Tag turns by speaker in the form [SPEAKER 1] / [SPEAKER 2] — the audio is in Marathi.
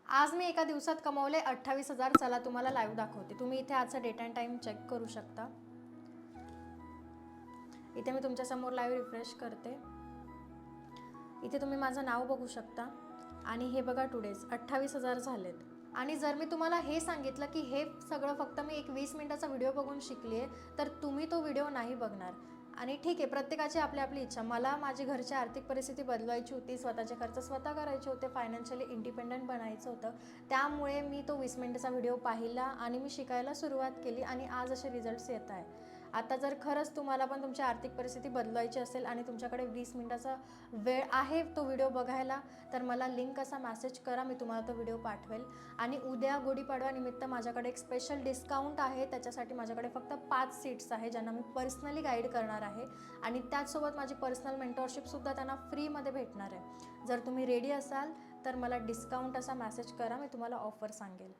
[SPEAKER 1] आज मी एका दिवसात कमवले 28,000. चला तुम्हाला लाईव्ह दाखवते. तुम्ही इथे आजचा डेट अँड टाईम चेक करू शकता. इथे मी तुमच्यासमोर लाईव्ह रिफ्रेश करते. इथे तुम्ही माझं नाव बघू शकता आणि हे बघा टुडेज 28,000 झालेत. आणि जर मी तुम्हाला हे सांगितलं की हे सगळं फक्त मी एक 20 मिनिटाचा व्हिडिओ बघून शिकली आहे, तर तुम्ही तो व्हिडिओ नाही बघणार. आणि ठीक आहे, प्रत्येकाची आपली आपली इच्छा. मला माझी घरची आर्थिक परिस्थिती बदलवायची होती, स्वतःचे खर्च स्वतः करायचे होते, फायनान्शियली इंडिपेंडंट बनायचं होतं. त्यामुळे मी तो 20 मिनिटाचा व्हिडिओ पाहिला आणि मी शिकायला सुरुवात केली आणि आज असे रिझल्ट्स येत आहे. आता जर खरंच तुम्हाला पण तुमची आर्थिक परिस्थिती बदलवायची असेल आणि तुमच्याकडे 20 मिनिटाचा वेळ आहे तो व्हिडिओ बघायला, तर मला लिंक असा मेसेज करा, मी तुम्हाला तो व्हिडिओ पाठवेल. आणि उद्या गुढीपाडव्यानिमित्त माझ्याकडे एक स्पेशल डिस्काउंट आहे. त्याच्यासाठी माझ्याकडे फक्त 5 सीट्स आहे, ज्यांना मी पर्सनली गाईड करणार आहे आणि त्याचसोबत माझी पर्सनल मेंटॉरशिपसुद्धा त्यांना फ्रीमध्ये भेटणार आहे. जर तुम्ही रेडी असाल तर मला डिस्काउंट असा मेसेज करा, मी तुम्हाला ऑफर सांगेल.